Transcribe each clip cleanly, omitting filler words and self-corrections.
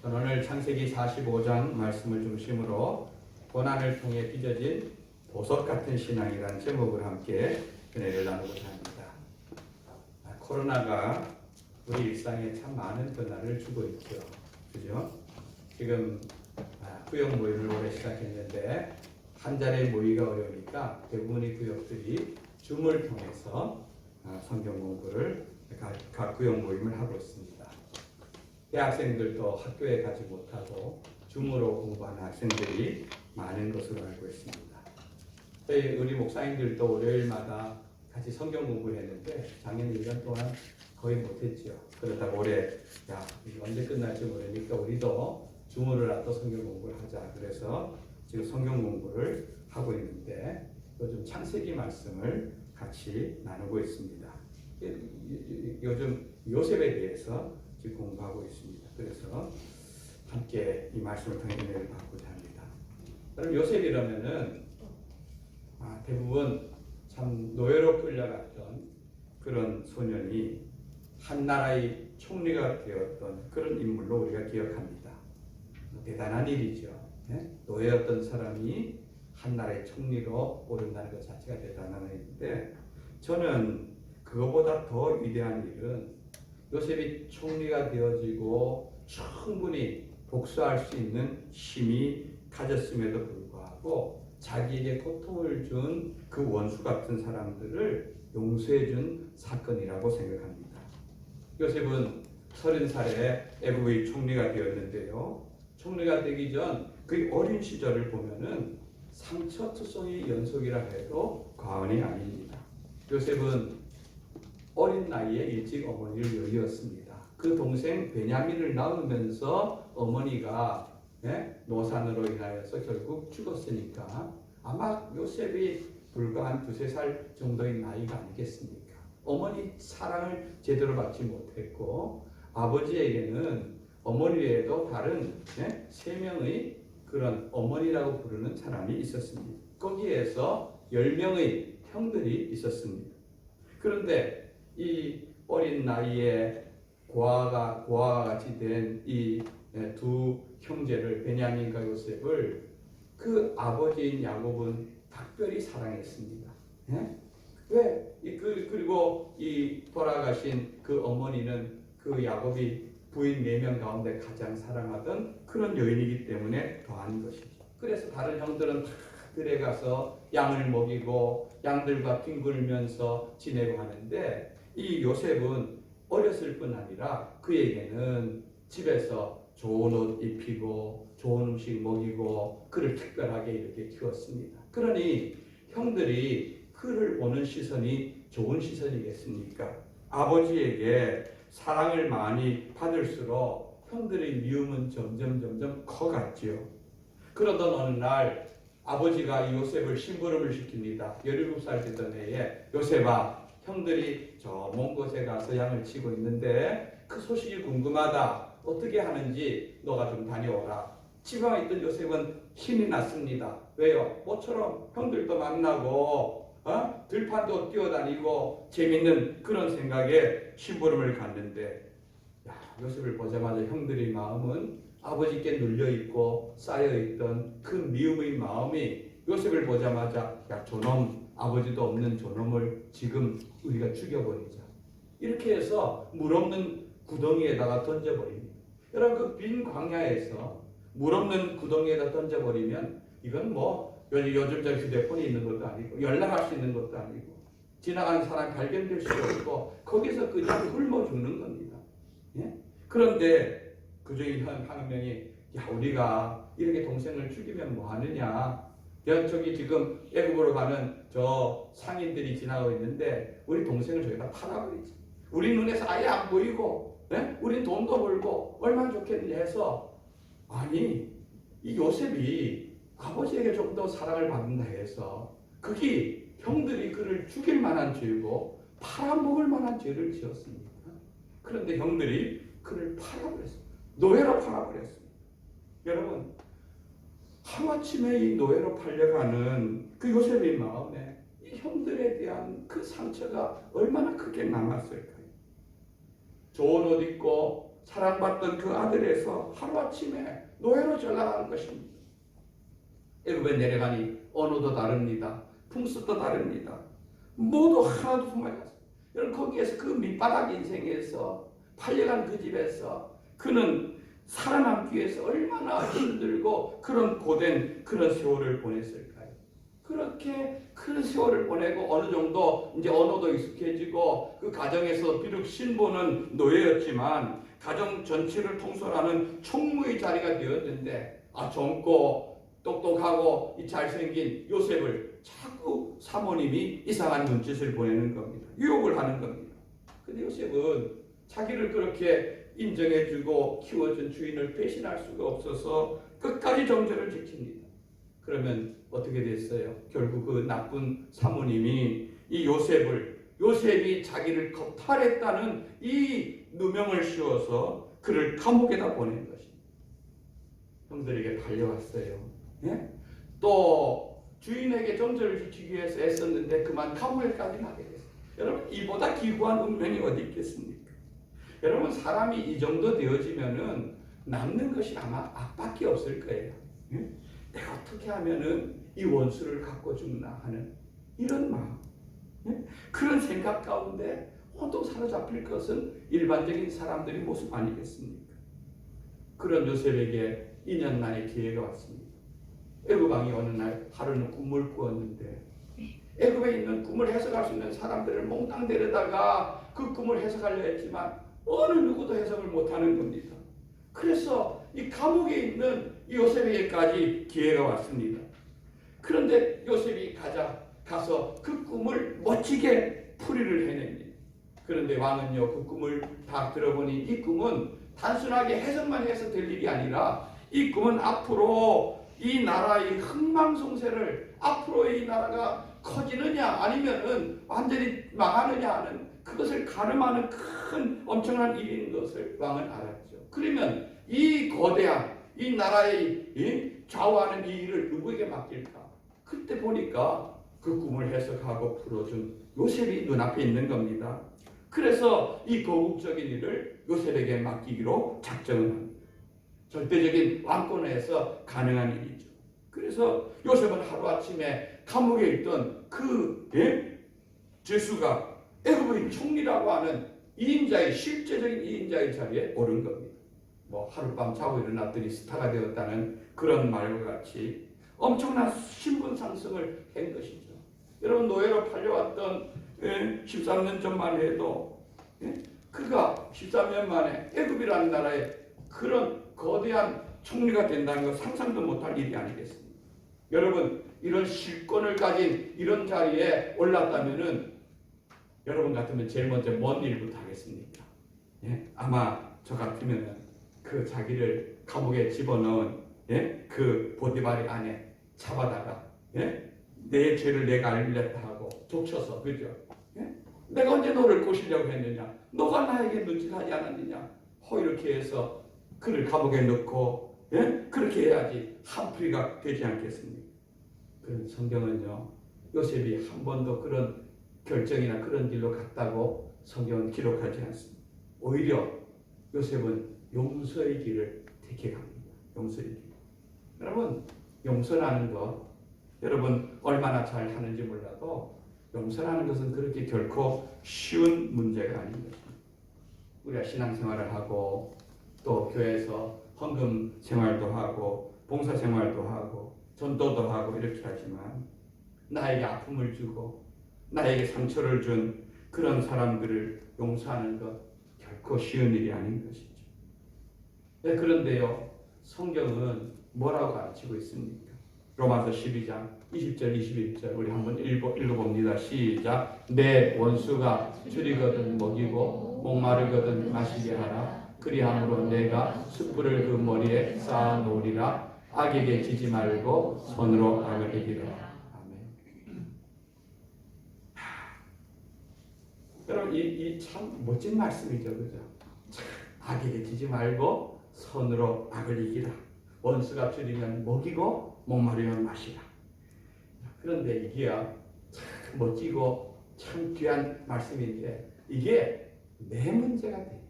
저는 오늘 창세기 45장 말씀을 중심으로 고난을 통해 빚어진 보석 같은 신앙이라는 제목을 함께 은혜를 나누고자 합니다. 코로나가 우리 일상에 참 많은 변화를 주고 있죠. 그죠? 지금 구역 모임을 올해 시작했는데 한 자리에 모이기가 어려우니까 대부분의 구역들이 줌을 통해서 성경 공부를 각 구역 모임을 하고 있습니다. 대학생들도 학교에 가지 못하고 줌으로 공부하는 학생들이 많은 것으로 알고 있습니다. 우리 목사님들도 월요일마다 같이 성경 공부를 했는데 작년 1년 동안 거의 못했죠. 그러다가 올해 이거 언제 끝날지 모르니까 우리도 줌으로라도 성경 공부를 하자. 그래서 지금 성경 공부를 하고 있는데 요즘 창세기 말씀을 같이 나누고 있습니다. 요즘 요셉에 대해서 지금 공부하고 있습니다. 그래서 함께 이 말씀을 통해 은혜를 받고자 합니다. 그럼 요셉이라면은 대부분 참 노예로 끌려갔던 그런 소년이 한 나라의 총리가 되었던 그런 인물로 우리가 기억합니다. 대단한 일이죠. 노예였던 사람이 한 나라의 총리로 오른다는 것 자체가 대단한 일인데, 저는 그거보다 더 위대한 일은 요셉이 총리가 되어지고 충분히 복수할 수 있는 힘이 가졌음에도 불구하고 자기에게 고통을 준 그 원수 같은 사람들을 용서해 준 사건이라고 생각합니다. 요셉은 30살에 애굽의 총리가 되었는데요. 총리가 되기 전 그 어린 시절을 보면은 상처투성의 연속이라 해도 과언이 아닙니다. 요셉은 어린 나이에 일찍 어머니를 여의었습니다. 그 동생 베냐민을 낳으면서 어머니가 노산으로 인하여서 결국 죽었으니까 아마 요셉이 불과 한 2-3살 정도의 나이가 아니겠습니까? 어머니 사랑을 제대로 받지 못했고 아버지에게는 어머니 외에도 다른 3명의 그런 어머니라고 부르는 사람이 있었습니다. 거기에서 10명의 형들이 있었습니다. 그런데 이 어린 나이에 고아가 같이 된 이 두 형제를 베냐민과 요셉을 그 아버지인 야곱은 특별히 사랑했습니다. 그리고 이 돌아가신 그 어머니는 그 야곱이 부인 4명 가운데 가장 사랑하던 그런 여인이기 때문에 더한 것이죠. 그래서 다른 형들은 다 들에 가서 양을 먹이고 양들과 뒹굴면서 지내고 하는데, 이 요셉은 어렸을 뿐 아니라 그에게는 집에서 좋은 옷 입히고 좋은 음식 먹이고 그를 특별하게 이렇게 키웠습니다. 그러니 형들이 그를 보는 시선이 좋은 시선이겠습니까? 아버지에게 사랑을 많이 받을수록 형들의 미움은 점점 커갔지요. 그러던 어느 날 아버지가 요셉을 심부름을 시킵니다. 17살 되던 해에 요셉아, 형들이 저 먼 곳에 가서 양을 치고 있는데 그 소식이 궁금하다. 어떻게 하는지 너가 좀 다녀오라. 집에 있던 요셉은 힘이 났습니다. 왜요? 모처럼 형들도 만나고 들판도 뛰어다니고 재밌는 그런 생각에 심부름을 갔는데, 요셉을 보자마자 형들의 마음은 아버지께 눌려있고 쌓여있던 그 미움의 마음이 요셉을 보자마자 저놈, 아버지도 없는 저놈을 지금 우리가 죽여버리자. 이렇게 해서 물 없는 구덩이에다가 던져버립니다. 여러분, 그 빈 광야에서 물 없는 구덩이에다 던져버리면 이건 요즘 저 휴대폰이 있는 것도 아니고 연락할 수 있는 것도 아니고 지나가는 사람이 발견될 수도 없고 거기서 그냥 굶어 죽는 겁니다. 그런데 그중에 한 명이 우리가 이렇게 동생을 죽이면 뭐 하느냐. 저기 지금 애굽으로 가는 저 상인들이 지나가고 있는데 우리 동생을 저기다 팔아버리지. 우리 눈에서 아예 안 보이고 우린 돈도 벌고 얼마나 좋겠느냐 해서, 아니 이 요셉이 아버지에게 좀 더 사랑을 받는다 해서 그게 형들이 그를 죽일 만한 죄고 팔아먹을 만한 죄를 지었습니다. 그런데 형들이 그를 팔아버렸습니다. 노예로 팔아버렸습니다. 여러분, 하루아침에 이 노예로 팔려가는 그 요셉의 마음에 이 형들에 대한 그 상처가 얼마나 크게 남았을까요? 좋은 옷 입고 사랑받던 그 아들에서 하루아침에 노예로 전락하는 것입니다. 애굽에 내려가니 언어도 다릅니다. 풍습도 다릅니다. 모두 하나도 소망이. 여러분 거기에서 그 밑바닥 인생에서 팔려간 그 집에서 그는 살아남기 위해서 얼마나 힘들고 그런 고된 그런 세월을 보냈을까요? 그렇게 큰 세월을 보내고 어느 정도 이제 언어도 익숙해지고 그 가정에서 비록 신부는 노예였지만 가정 전체를 통솔하는 총무의 자리가 되었는데 젊고 똑똑하고 이 잘생긴 요셉을 자꾸 사모님이 이상한 눈짓을 보내는 겁니다. 유혹을 하는 겁니다. 근데 요셉은 자기를 그렇게 인정해주고 키워준 주인을 배신할 수가 없어서 끝까지 정절을 지킵니다. 그러면 어떻게 됐어요? 결국 그 나쁜 사모님이 이 요셉이 자기를 겁탈했다는 이 누명을 씌워서 그를 감옥에다 보낸 것입니다. 형들에게 달려왔어요. 예? 또 주인에게 정절을 지키기 위해서 애썼는데 그만 감옥에까지 가게 됐어요. 여러분 이보다 기구한 운명이 어디 있겠습니까? 여러분 사람이 이 정도 되어지면은 남는 것이 아마 악밖에 없을 거예요. 예? 내가 어떻게 하면은 이 원수를 갖고 죽나 하는 이런 마음, 예? 그런 생각 가운데 혼돈 사로잡힐 것은 일반적인 사람들의 모습 아니겠습니까? 그런 요셉에게 2년 만에 기회가 왔습니다. 애굽 왕이 어느 날 하루는 꿈을 꾸었는데 애굽에 있는 꿈을 해석할 수 있는 사람들을 몽땅 데려다가 그 꿈을 해석하려 했지만 어느 누구도 해석을 못하는 겁니다. 그래서 이 감옥에 있는 요셉에게까지 기회가 왔습니다. 그런데 요셉이 가서 그 꿈을 멋지게 풀이를 해냅니다. 그런데 왕은요 그 꿈을 다 들어보니 이 꿈은 단순하게 해석만 해서 될 일이 아니라 이 꿈은 앞으로 이 나라의 흥망성쇠를 앞으로 이 나라가 커지느냐 아니면은 완전히 망하느냐 하는 그것을 가늠하는 큰 엄청난 일인 것을 왕은 알았죠. 그러면 이 거대한 이 나라의 좌우하는 이 일을 누구에게 맡길까? 그때 보니까 그 꿈을 해석하고 풀어준 요셉이 눈앞에 있는 겁니다. 그래서 이 거국적인 일을 요셉에게 맡기기로 작정을 합니다. 절대적인 왕권에서 가능한 일이죠. 그래서 요셉은 하루아침에 감옥에 있던 그 죄수가 애굽의 총리라고 하는 2인자의 실제적인 2인자의 자리에 오른 겁니다. 뭐 하룻밤 자고 일어났더니 스타가 되었다는 그런 말과 같이 엄청난 신분 상승을 한 것이죠. 여러분 노예로 팔려왔던 13년 전만 해도 그가 13년 만에 애굽이라는 나라에 그런 거대한 총리가 된다는 것 상상도 못할 일이 아니겠습니까? 여러분 이런 실권을 가진 이런 자리에 올랐다면은 여러분 같으면 제일 먼저 뭔 일부터 하겠습니까? 아마 저 같으면은 그 자기를 감옥에 집어넣은 그 보디발의 안에 잡아다가 내 죄를 내가 알렸다 하고 족쳐서 그죠? 내가 언제 너를 꼬시려고 했느냐? 너가 나에게 눈짓하지 않았느냐? 이렇게 해서 그를 감옥에 넣고 그렇게 해야지 한풀이가 되지 않겠습니까? 그런 성경은요 요셉이 한 번도 그런 결정이나 그런 일로 갔다고 성경은 기록하지 않습니다. 오히려 요셉은 용서의 길을 택해갑니다. 용서의 길. 여러분 용서라는 것 여러분 얼마나 잘 하는지 몰라도 용서라는 것은 그렇게 결코 쉬운 문제가 아닌 것입니다. 우리가 신앙생활을 하고 또 교회에서 헌금 생활도 하고 봉사 생활도 하고 전도도 하고 이렇게 하지만 나에게 아픔을 주고 나에게 상처를 준 그런 사람들을 용서하는 것 결코 쉬운 일이 아닌 것이죠. 그런데요 성경은 뭐라고 가르치고 있습니까? 로마서 12장 20절 21절 우리 한번 읽어봅니다. 시작. 내 원수가 줄이거든 먹이고 목마르거든 마시게 하라. 그리함으로 내가 숯불을 그 머리에 쌓아 놓으리라. 악에게 지지 말고 손으로 악을 이기라. 여러분 이 참 멋진 말씀이죠, 그죠? 악에게 지지 말고 손으로 악을 이기라. 원수가 줄이면 먹이고 목마르면 마시라. 그런데 이게 참 멋지고 참 귀한 말씀인데 이게 내 문제가 돼요.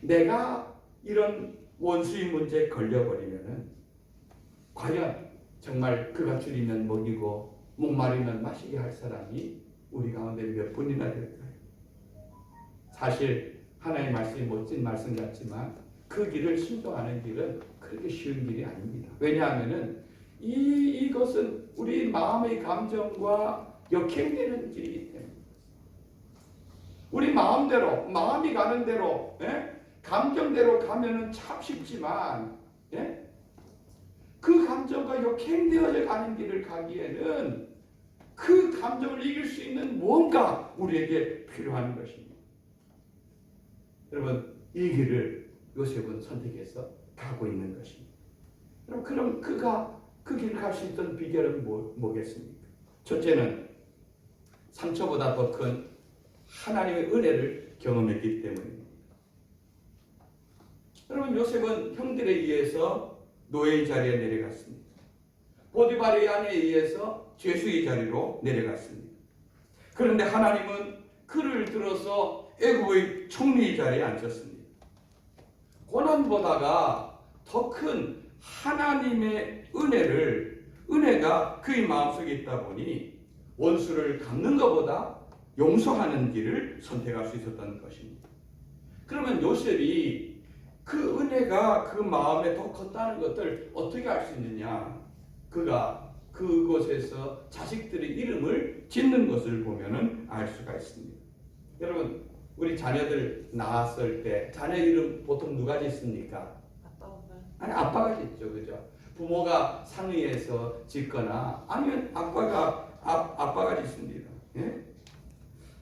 내가 이런 원수의 문제에 걸려버리면은 과연 정말 그가 줄이면 먹이고 목마르면 마시게 할 사람이 우리 가운데 몇 분이나 될까요? 사실 하나님의 말씀이 멋진 말씀 같지만 그 길을 순종하는 길은 그렇게 쉬운 길이 아닙니다. 왜냐하면은 이것은 우리 마음의 감정과 역행되는 길이기 때문에 우리 마음대로 마음이 가는 대로 감정대로 가면은 참 쉽지만 그 감정과 역행되어져 가는 길을 가기에는 그 감정을 이길 수 있는 무언가 우리에게 필요한 것입니다. 여러분 이 길을 요셉은 선택해서 가고 있는 것입니다. 그럼 그가 그 길을 갈 수 있던 비결은 뭐겠습니까? 첫째는 상처보다 더 큰 하나님의 은혜를 경험했기 때문입니다. 여러분 요셉은 형들에 의해서 노예의 자리에 내려갔습니다. 보디발의 아내에 의해서 죄수의 자리로 내려갔습니다. 그런데 하나님은 그를 들어서 애굽의 총리의 자리에 앉혔습니다. 고난보다가 더 큰 하나님의 은혜가 그의 마음속에 있다 보니 원수를 갚는 것보다 용서하는 길을 선택할 수 있었던 것입니다. 그러면 요셉이 그 은혜가 그 마음에 더 컸다는 것을 어떻게 알 수 있느냐? 그가 그곳에서 자식들의 이름을 짓는 것을 보면은 알 수가 있습니다. 여러분, 우리 자녀들 낳았을 때 자녀 이름 보통 누가 짓습니까? 아빠가 짓죠, 그죠? 부모가 상의해서 짓거나 아니면 아빠가 짓습니다. 예?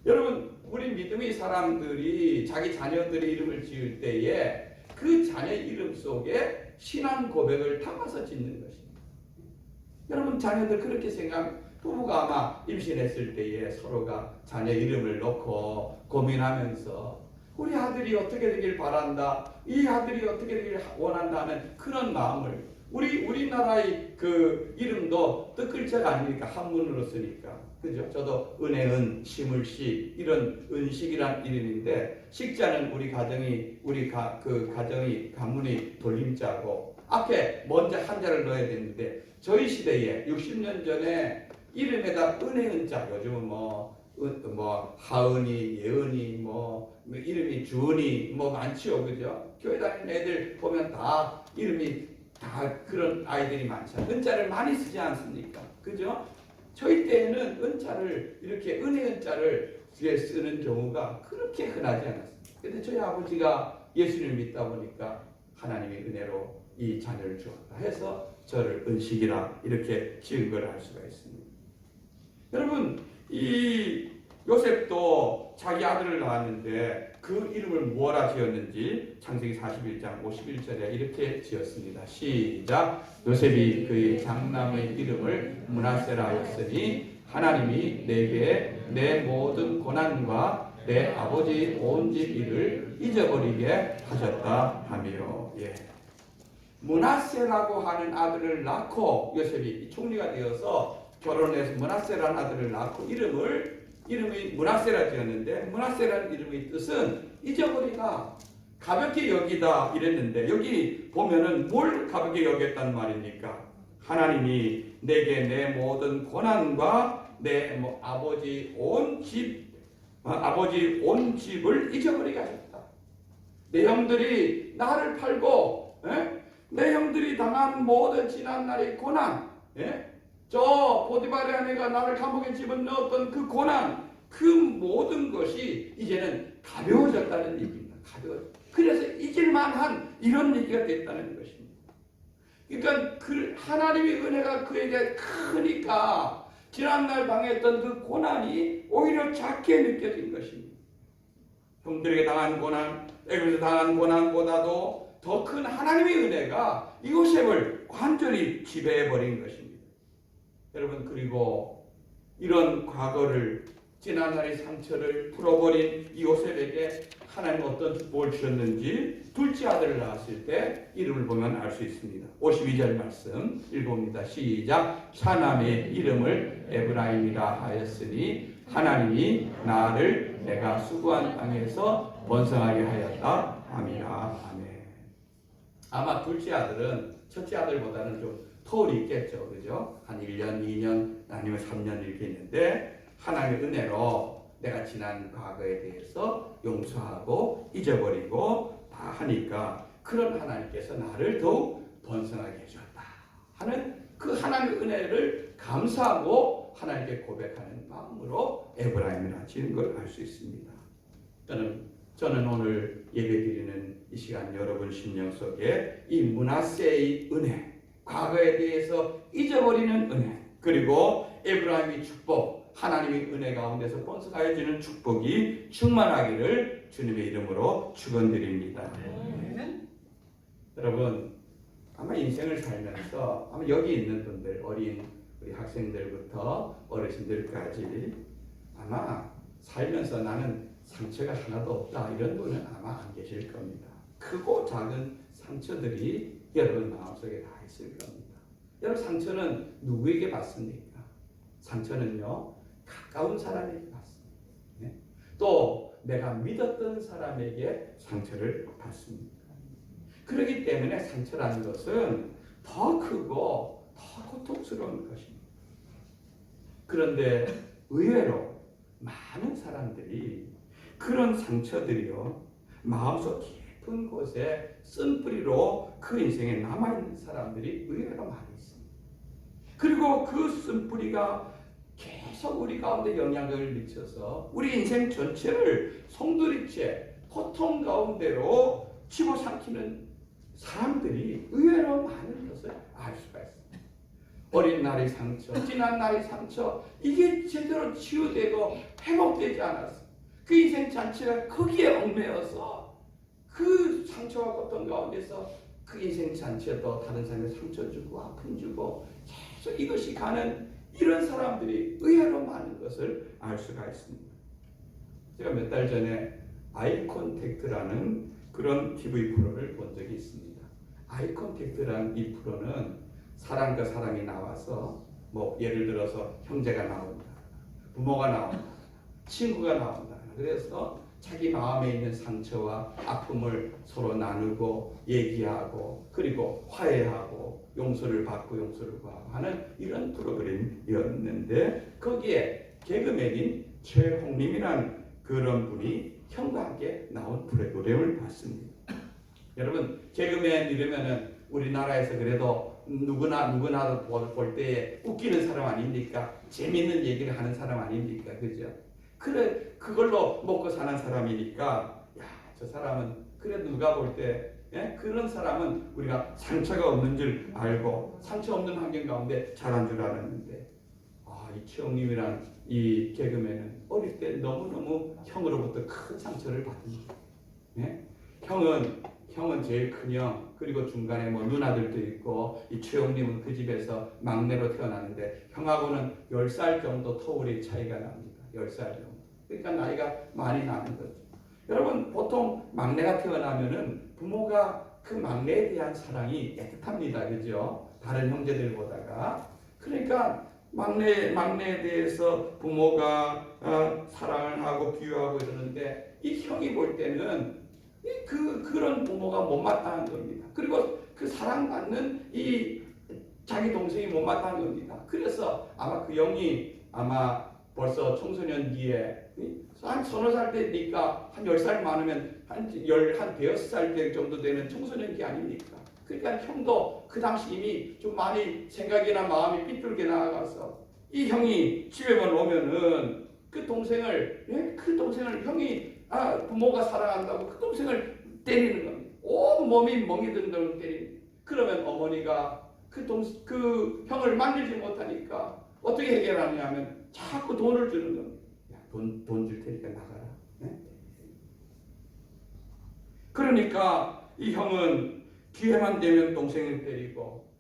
여러분, 우리 믿음의 사람들이 자기 자녀들의 이름을 지을 때에 그 자녀 이름 속에 신앙 고백을 담아서 짓는 것입니다. 여러분 자녀들 그렇게 부부가 아마 임신했을 때에 서로가 자녀 이름을 놓고 고민하면서 우리 아들이 어떻게 되길 바란다, 이 아들이 어떻게 되길 원한다 하는 그런 마음을 우리나라의 그 이름도 뜻글자가 아니니까 한문으로 쓰니까 그죠? 저도 은혜은 시물식 이런 은식이란 이름인데 식자는 우리 가정이 가문의 돌림자고 앞에 먼저 한자를 넣어야 되는데 저희 시대에 60년 전에 이름에다 은혜은자 요즘은 뭐 하은이 예은이 이름이 주은이 많지요, 그죠? 교회 다니는 애들 보면 다 이름이 다 그런 아이들이 많잖아요. 은자를 많이 쓰지 않습니까? 그죠? 저희 때에는 은자를 이렇게 은혜은자를 뒤에 쓰는 경우가 그렇게 흔하지 않았습니다. 근데 저희 아버지가 예수님을 믿다 보니까 하나님의 은혜로 이 자녀를 주었다 해서 저를 은식이라 이렇게 지은 걸 알 수가 있습니다. 여러분, 이 요셉도 자기 아들을 낳았는데 그 이름을 무엇라 지었는지 창세기 41장 51절에 이렇게 지었습니다. 시작. 요셉이 그의 장남의 이름을 므낫세라 하였으니 하나님이 내게 내 모든 고난과 내 아버지 온 집 일을 잊어버리게 하셨다 하며. 므낫세라고 하는 아들을 낳고 요셉이 총리가 되어서 결혼해서 므낫세라는 아들을 낳고 이름이 므낫세라 지었는데 므낫세라는 이름의 뜻은 잊어버리다, 가볍게 여기다 이랬는데 여기 보면은 뭘 가볍게 여겼단 말입니까? 하나님이 내게 내 모든 고난과 내 아버지 온 집을 잊어버리게 하셨다. 내 형들이 나를 팔고 내 형들이 당한 모든 지난날의 고난, 저 보디발의 아내가 나를 감옥에 집어넣었던 그 고난, 그 모든 것이 이제는 가벼워졌다는 얘기입니다. 그래서 잊을만한 이런 얘기가 됐다는 것입니다. 그러니까 하나님의 은혜가 그에게 크니까 지난날 당했던 그 고난이 오히려 작게 느껴진 것입니다. 형들에게 당한 고난, 애굽에서 당한 고난보다도 더 큰 하나님의 은혜가 요셉을 완전히 지배해버린 것입니다. 여러분, 그리고 이런 과거를 지난날의 상처를 풀어버린 이 요셉에게 하나님은 어떤 축복을 주셨는지 둘째 아들을 낳았을 때 이름을 보면 알 수 있습니다. 52절 말씀 읽어봅니다. 시작. 차남의 이름을 에브라임이라 하였으니 하나님이 나를 내가 수고한 땅에서 번성하게 하였다 아미라. 아멘. 아마 둘째 아들은 첫째 아들보다는 좀 터울이 있겠죠. 그죠? 한 1년, 2년, 아니면 3년 이렇게 있는데 하나님의 은혜로 내가 지난 과거에 대해서 용서하고 잊어버리고 다 하니까 그런 하나님께서 나를 더욱 번성하게 해주었다 하는 그 하나님의 은혜를 감사하고 하나님께 고백하는 마음으로 에브라임이라 지는 걸 알 수 있습니다. 저는 오늘 예배드리는 이 시간 여러분 심령 속에 이 므낫세의 은혜, 과거에 대해서 잊어버리는 은혜, 그리고 에브라임의 축복, 하나님의 은혜 가운데서 번성하여 주는 축복이 충만하기를 주님의 이름으로 축원드립니다. 여러분 아마 인생을 살면서 아마 여기 있는 분들, 어린 우리 학생들부터 어르신들까지 아마 살면서 나는 상처가 하나도 없다 이런 분은 아마 안 계실 겁니다. 크고 작은 상처들이 여러분 마음속에 다 있을 겁니다. 여러분 상처는 누구에게 받습니까? 상처는요 가까운 사람에게 받습니다. 네? 또 내가 믿었던 사람에게 상처를 받습니다. 그렇기 때문에 상처라는 것은 더 크고 더 고통스러운 것입니다. 그런데 의외로 많은 사람들이 그런 상처들이요 마음속 깊은 곳에 쓴뿌리로 그 인생에 남아있는 사람들이 의외로 많이 있습니다. 그리고 그 쓴뿌리가 계속 우리 가운데 영향을 미쳐서 우리 인생 전체를 송두리째 고통 가운데로 집어삼키는 사람들이 의외로 많은 것을 알 수가 있습니다. 어린 날의 상처, 지난 날의 상처, 이게 제대로 치유되고 회복되지 않았어. 그 인생 자체가 거기에 얽매여서 그 상처와 고통 가운데서 그 인생 자체도 다른 사람에게 상처 주고 아픔 주고 계속 이것이 가는 이런 사람들이 의외로 많은 것을 알 수가 있습니다. 제가 몇 달 전에 아이 콘택트라는 그런 TV 프로를 본 적이 있습니다. 아이 콘택트라는 이 프로는 사람과 사람이 나와서 뭐 예를 들어서 형제가 나온다, 부모가 나온다, 친구가 나온다. 그래서 자기 마음에 있는 상처와 아픔을 서로 나누고 얘기하고 그리고 화해하고 용서를 받고 용서를 구하고 하는 이런 프로그램이었는데 거기에 개그맨인 최홍림이라는 그런 분이 형과 함께 나온 프로그램을 봤습니다. 여러분 개그맨 이러면은 우리나라에서 그래도 누구나 볼 때에 웃기는 사람 아닙니까? 재밌는 얘기를 하는 사람 아닙니까? 그죠? 그래 그걸로 먹고 사는 사람이니까 야, 저 사람은 그래 누가 볼 때 그런 사람은 우리가 상처가 없는 줄 알고 상처 없는 환경 가운데 자란 줄 알았는데 이 최홍님이란 이 개그맨은 어릴 때 너무너무 형으로부터 큰 상처를 받습니다. 형은 제일 큰 형, 그리고 중간에 뭐 누나들도 있고 이 최홍님은 그 집에서 막내로 태어났는데 형하고는 10살 정도 터울의 차이가 납니다. 10살 정도. 그러니까 나이가 많이 나는 거죠. 여러분 보통 막내가 태어나면은 부모가 그 막내에 대한 사랑이 애틋합니다. 그죠? 다른 형제들보다가. 그러니까 막내에 대해서 부모가 사랑을 하고 비유하고 이러는데 이 형이 볼 때는 그런 부모가 못마땅한 겁니다. 그리고 그 사랑받는 이 자기 동생이 못마땅한 겁니다. 그래서 아마 그 형이 아마 벌써 청소년기에 한 서너 살 때니까 한 10살 많으면 한 대여섯 살 정도 되는 청소년기 아닙니까? 그러니까 형도 그 당시 이미 좀 많이 생각이나 마음이 삐뚤게 나아가서 이 형이 집에만 오면은 그 동생을 형이 부모가 사랑한다고 그 동생을 때리는 겁니다. 온 몸이 멍이 든다고 때립니다. 그러면 어머니가 그 형을 만들지 못하니까 어떻게 해결하냐면 자꾸 돈을 주는 겁니다. 야, 돈 줄 테니까 나가라. 그러니까 이 형은 기회만 되면 동생을 때리고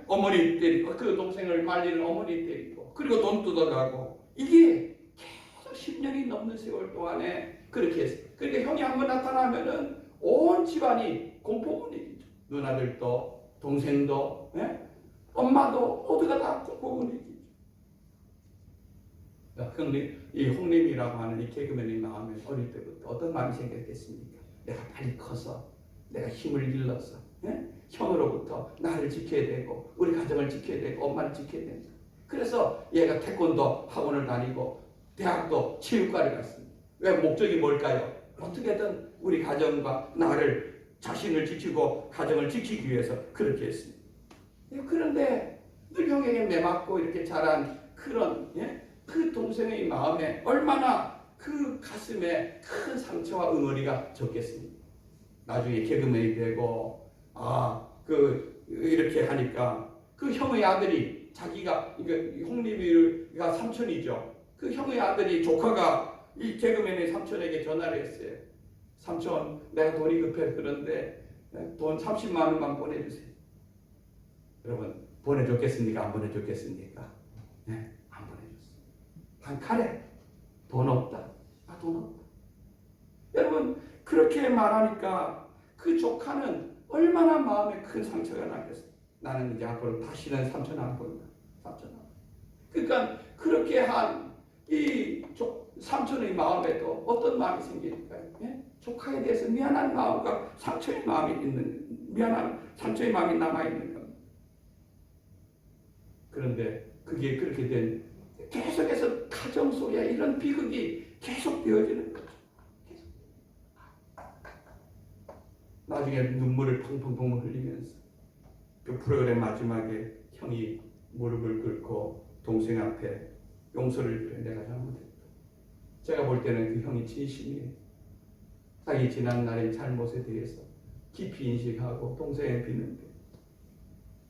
어머니 때리고 그 동생을 말리는 어머니 때리고 그리고 돈 뜯어가고 이게 계속 10년이 넘는 세월 동안에 그렇게 했어요. 그러니까 형이 한번 나타나면은 온 집안이 공포 분위기죠. 누나들도 동생도 엄마도 모두가 다 공포 분위기죠. 이 홍림이라고 하는 이 개그맨이 나오면 어릴 때부터 어떤 마음이 생겼겠습니까? 내가 빨리 커서 내가 힘을 길러서 형으로부터 나를 지켜야 되고 우리 가정을 지켜야 되고 엄마를 지켜야 된다. 그래서 얘가 태권도 학원을 다니고 대학도 체육과를 갔습니다. 왜? 목적이 뭘까요? 어떻게든 우리 가정과 나를 자신을 지키고 가정을 지키기 위해서 그렇게 했습니다. 그런데 늘 형에게 매맞고 이렇게 자란 그런 그 동생의 마음에 얼마나 그 가슴에 큰 상처와 응어리가 적겠습니까? 나중에 개그맨이 되고 이렇게 하니까 그 형의 아들이 자기가 형님이가 삼촌이죠. 그 형의 아들이 조카가 이 개그맨의 삼촌에게 전화를 했어요. 삼촌, 내가 돈이 급해. 그런데 돈 30만 원만 보내주세요. 여러분, 보내줬겠습니까? 안 보내줬겠습니까? 안 보내줬어요. 한 칼에 돈 없다. 돈 없다. 여러분, 그렇게 말하니까 그 조카는 얼마나 마음에 큰 상처가 나겠어요. 나는 이제 앞으로 다시는 삼촌 안 본다. 삼촌 안 본다. 그러니까 그렇게 한 이 삼촌의 마음에도 어떤 마음이 생길까요? 조카에 대해서 미안한 마음과 상처의 마음이 미안한 상처의 마음이 남아있는 겁니다. 그런데 그게 그렇게 된 계속해서 가정 속에 이런 비극이 계속 되어지는 거죠. 나중에 눈물을 펑펑펑 흘리면서 그 프로그램 마지막에 형이 무릎을 꿇고 동생 앞에 용서를 빌어. 내가 잘못했다. 제가 볼 때는 그 형이 진심이에요. 자기 지난 날의 잘못에 대해서 깊이 인식하고 동생을 비는데,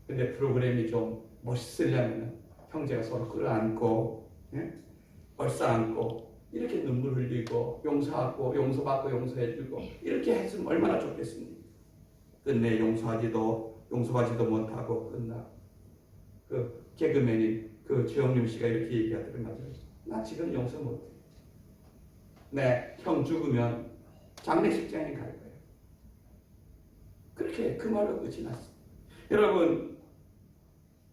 근데 프로그램이 좀 멋있으려면 형제가 서로 끌어안고 얼싸안고 이렇게 눈물 흘리고 용서하고 용서받고 용서해주고 이렇게 했으면 얼마나 좋겠습니까? 끝내 용서하지도 못하고 끝나. 그 개그맨인 그 최영림 씨가 이렇게 얘기하더라고요. 나 지금 용서 못해. 네, 형 죽으면 장례식장에 갈 거예요. 그렇게 그 말로 끝이 났어요. 여러분,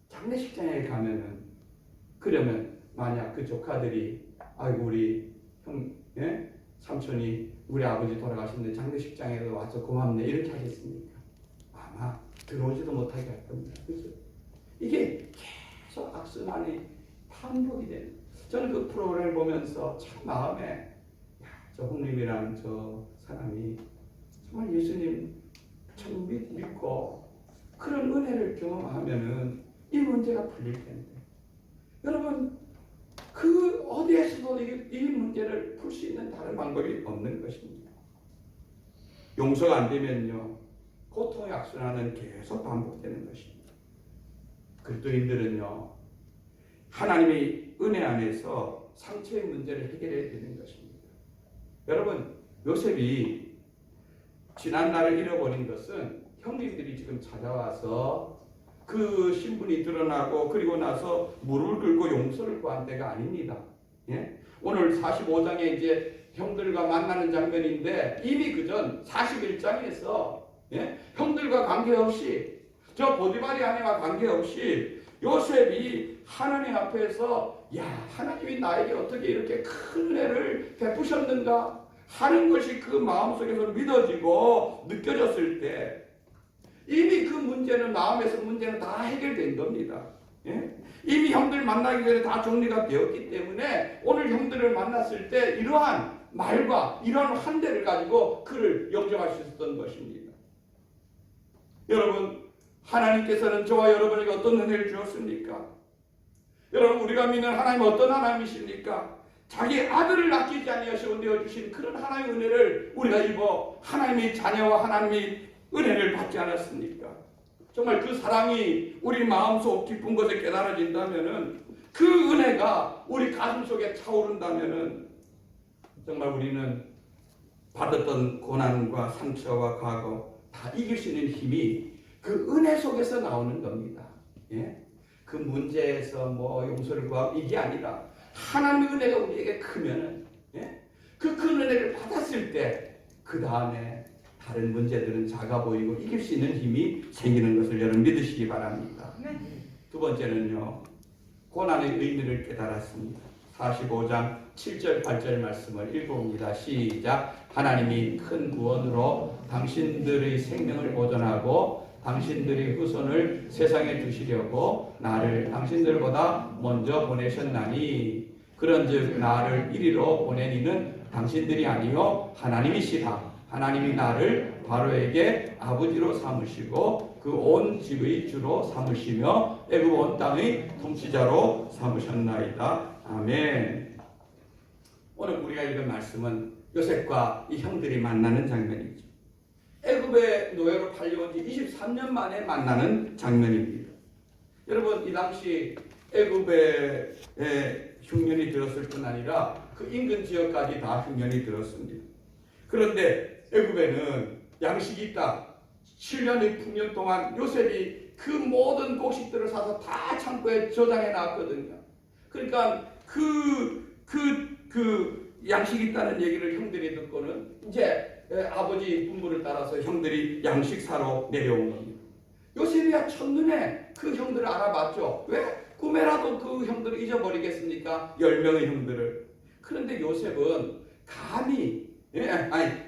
장례식장에 가면은 그러면 만약 그 조카들이 아이고 우리 형 삼촌이 우리 아버지 돌아가셨는데 장례식장에 와서 고맙네 이렇게 하겠습니까? 아마 들어오지도 못하게 할 겁니다. 그렇죠? 이게 계속 악순환이 반복이 되는. 저는 그 프로그램을 보면서 참 마음에 저 홍림이라는 저 사람이 정말 예수님 참 믿고 그런 은혜를 경험하면은 이 문제가 풀릴 텐데, 여러분 그 어디에서도 이 문제를 풀 수 있는 다른 방법이 없는 것입니다. 용서가 안 되면요 고통의 악순환은 계속 반복되는 것입니다. 그리스도인들은요 하나님의 은혜 안에서 상처의 문제를 해결해야 되는 것입니다. 여러분, 요셉이 지난날을 잃어버린 것은 형님들이 지금 찾아와서 그 신분이 드러나고 그리고 나서 무릎을 꿇고 용서를 구한 때가 아닙니다. 오늘 45장에 이제 형들과 만나는 장면인데 이미 그전 41장에서 형들과 관계없이 저 보디발의 아내와 관계없이 요셉이 하나님 앞에서 하나님이 나에게 어떻게 이렇게 큰 은혜를 베푸셨는가 하는 것이 그 마음속에서 믿어지고 느껴졌을 때 이미 그 문제는 마음에서 문제는 다 해결된 겁니다. 이미 형들 만나기 전에 다 정리가 되었기 때문에 오늘 형들을 만났을 때 이러한 말과 이러한 환대를 가지고 그를 영접할 수 있었던 것입니다. 여러분, 하나님께서는 저와 여러분에게 어떤 은혜를 주었습니까? 여러분, 우리가 믿는 하나님은 어떤 하나님이십니까? 자기 아들을 아끼지 아니하시고 내어주신 그런 하나님의 은혜를 우리가 입어 하나님의 자녀와 하나님의 은혜를 받지 않았습니까? 정말 그 사랑이 우리 마음속 깊은 곳에 깨달아진다면은 그 은혜가 우리 가슴속에 차오른다면은 정말 우리는 받았던 고난과 상처와 과거 다 이길 수 있는 힘이 그 은혜 속에서 나오는 겁니다. 그 문제에서 용서를 구하고 이게 아니라 하나님의 은혜가 우리에게 크면은 그 큰 은혜를 받았을 때 그 다음에 다른 문제들은 작아 보이고 이길 수 있는 힘이 생기는 것을 여러분 믿으시기 바랍니다. 두 번째는요, 고난의 의미를 깨달았습니다. 45장 7절 8절 말씀을 읽어봅니다. 시작. 하나님이 큰 구원으로 당신들의 생명을 보존하고 당신들의 후손을 세상에 두시려고 나를 당신들보다 먼저 보내셨나니 그런즉 나를 이리로 보낸 이는 당신들이 아니요 하나님이시라. 하나님이 나를 바로에게 아버지로 삼으시고 그 온 집의 주로 삼으시며 애굽 온 땅의 통치자로 삼으셨나이다. 아멘. 오늘 우리가 읽은 말씀은 요셉과 이 형들이 만나는 장면이죠. 애굽의 노예로 팔려온 지 23년 만에 만나는 장면입니다. 여러분, 이 당시 애굽에 흉년이 들었을 뿐 아니라 그 인근 지역까지 다 흉년이 들었습니다. 그런데 애굽에는 양식이 있다. 7년의 풍년 동안 요셉이 그 모든 곡식들을 사서 다 창고에 저장해 놨거든요. 그러니까 그 양식이 있다는 얘기를 형들이 듣고는 이제 아버지 분부를 따라서 형들이 양식 사러 내려온 겁니다. 요셉이야 첫눈에 그 형들을 알아봤죠. 왜? 꿈에라도 그 형들을 잊어버리겠습니까? 10명의 형들을. 그런데 요셉은 감히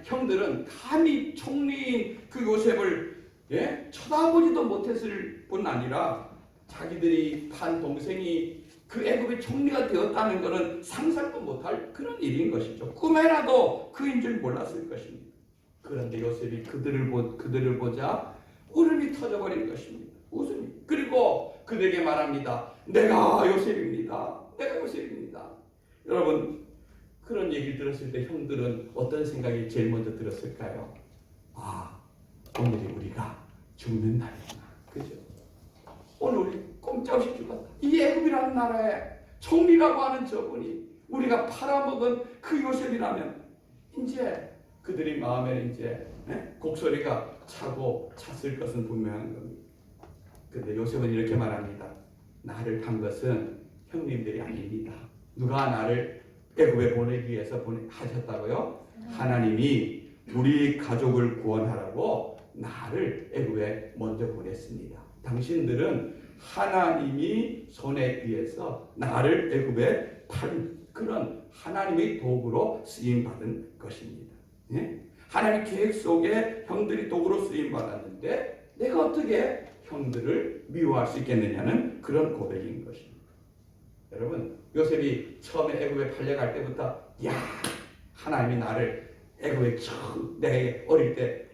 형들은 감히 총리인 그 요셉을 쳐다보지도 못했을 뿐 아니라 자기들이 판 동생이 그 애굽의 총리가 되었다는 것은 상상도 못할 그런 일인 것이죠. 꿈에라도 그인 줄 몰랐을 것입니다. 그런데 요셉이 그들을 보자 울음이 터져버린 것입니다. 웃음이. 그리고 그들에게 말합니다. 내가 요셉입니다. 내가 요셉입니다. 여러분, 그런 얘기를 들었을 때 형들은 어떤 생각이 제일 먼저 들었을까요? 오늘이 우리가 죽는 날이구나. 그죠? 오늘 우리 꼼짝없이 죽었다. 이 애굽이라는 나라에 총리라고 하는 저분이 우리가 팔아먹은 그 요셉이라면 이제 그들의 마음에는 이제 곡소리가 차고 찼을 것은 분명한 겁니다. 그런데 요셉은 이렇게 말합니다. 나를 판 것은 형님들이 아닙니다. 누가 나를 애굽에 보내기 위해서 하셨다고요? 하나님이 우리 가족을 구원하라고 나를 애굽에 먼저 보냈습니다. 당신들은 하나님이 손에 의해서 나를 애굽에 팔 그런 하나님의 도구로 쓰임받은 것입니다. 하나님 계획 속에 형들이 도구로 쓰임받았는데 내가 어떻게 형들을 미워할 수 있겠느냐는 그런 고백인 것입니다. 여러분, 요셉이 처음에 애굽에 팔려갈 때부터 하나님이 나를 애굽에 내가 어릴 때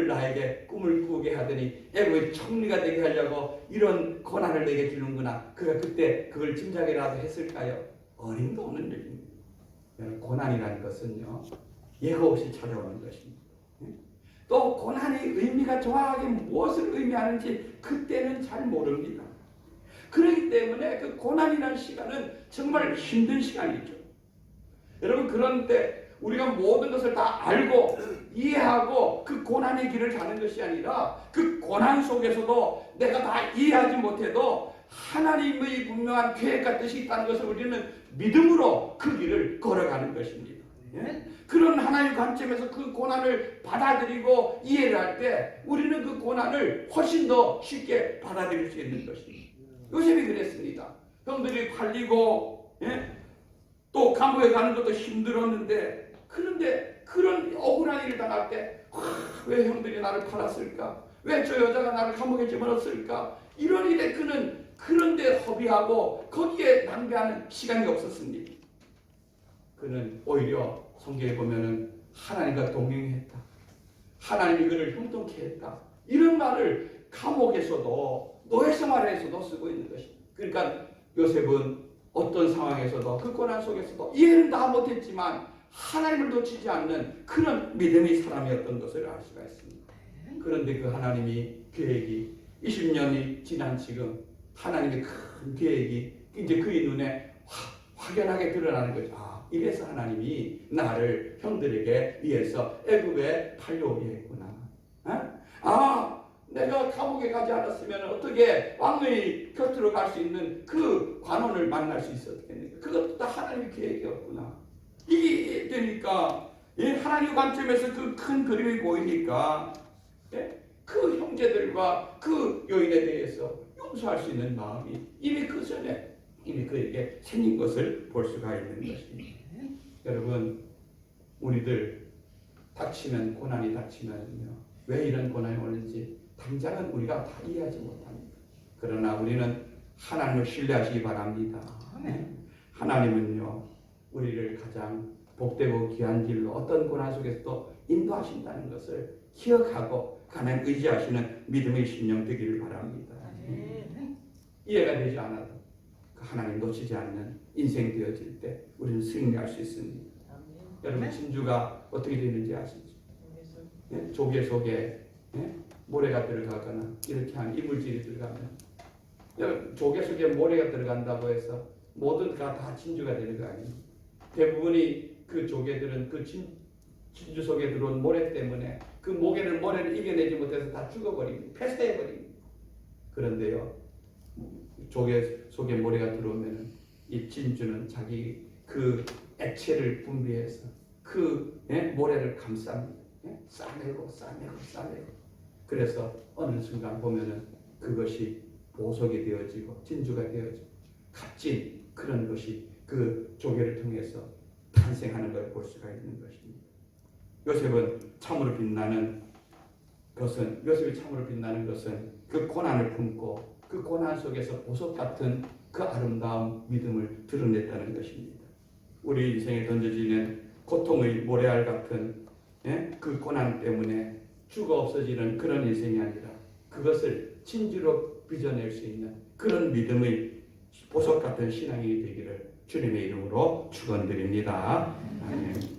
나에게 꿈을 꾸게 하더니 애굽의 총리가 되게 하려고 이런 고난을 내게 주는구나. 그가 그때 그걸 짐작이라도 했을까요? 어림도 없는 일입니다. 고난이라는 것은요, 예고 없이 찾아오는 것입니다. 또 고난의 의미가 정확하게 무엇을 의미하는지 그때는 잘 모릅니다. 그렇기 때문에 그 고난이라는 시간은 정말 힘든 시간이죠. 여러분, 그런데 우리가 모든 것을 다 알고 이해하고 그 고난의 길을 가는 것이 아니라 그 고난 속에서도 내가 다 이해하지 못해도 하나님의 분명한 계획과 뜻이 있다는 것을 우리는 믿음으로 그 길을 걸어가는 것입니다. 그런 하나님의 관점에서 그 고난을 받아들이고 이해를 할 때 우리는 그 고난을 훨씬 더 쉽게 받아들일 수 있는 것입니다. 요셉이 그랬습니다. 형들이 팔리고 또 감옥에 가는 것도 힘들었는데 그런데 그런 억울한 일을 당할 때 왜 형들이 나를 팔았을까? 왜 저 여자가 나를 감옥에 집어넣었을까? 이런 일에 그는 그런데 허비하고 거기에 낭비하는 시간이 없었습니다. 그는 오히려 성경에 보면은 하나님과 동행했다. 하나님이 그를 형통케 했다. 이런 말을 감옥에서도 노예 생활에서도 쓰고 있는 것입니다. 그러니까 요셉은 어떤 상황에서도 그 고난 속에서도 이해는 다 못했지만 하나님을 놓치지 않는 그런 믿음의 사람이었던 것을 알 수가 있습니다. 그런데 그 하나님이 계획이 20년이 지난 지금 하나님의 큰 계획이 이제 그의 눈에 확연하게 드러나는 거죠. 이래서 하나님이 나를 형들에게 위해서 애굽에 팔려오게 했구나. 내가 감옥에 가지 않았으면 어떻게 왕의 곁으로 갈 수 있는 그 관원을 만날 수 있었겠는가. 그것도 다 하나님의 계획이었구나. 이게 되니까 하나님의 관점에서 그 큰 그림이 보이니까 그 형제들과 그 여인에 대해서 용서할 수 있는 마음이 이미 그 전에 이미 그에게 생긴 것을 볼 수가 있는 것입니다. 여러분, 우리들 닥치면 고난이 닥치면요. 왜 이런 고난이 오는지 당장은 우리가 다 이해하지 못합니다. 그러나 우리는 하나님을 신뢰하시기 바랍니다. 하나님은요 우리를 가장 복되고 귀한 길로 어떤 고난 속에서도 인도하신다는 것을 기억하고 하나님 의지하시는 믿음의 심령 되기를 바랍니다. 이해가 되지 않아도 그 하나님 놓치지 않는 인생 되어질 때 우리는 승리할 수 있습니다. 여러분 진주가 어떻게 되는지 아시죠? 조개 속에 모래가 들어가거나 이렇게 한 이물질이 들어가면 조개 속에 모래가 들어간다고 해서 모두가 다 진주가 되는 거 아니에요. 대부분이 그 조개들은 그 진주 속에 들어온 모래 때문에 그 모래를 이겨내지 못해서 다 죽어버립니다. 폐쇄해버립니다. 그런데요 조개 속에 모래가 들어오면 이 진주는 자기 그 액체를 분비해서 그 모래를 감쌉니다. 싸매고 그래서 어느 순간 보면은 그것이 보석이 되어지고 진주가 되어지고 값진 그런 것이 그 조개를 통해서 탄생하는 걸 볼 수가 있는 것입니다. 요셉이 참으로 빛나는 것은 그 고난을 품고 그 고난 속에서 보석 같은 그 아름다운 믿음을 드러냈다는 것입니다. 우리 인생에 던져지는 고통의 모래알 같은 그 고난 때문에 죽어 없어지는 그런 인생이 아니라 그것을 진주로 빚어낼 수 있는 그런 믿음의 보석 같은 신앙이 되기를 주님의 이름으로 축원드립니다. 아멘.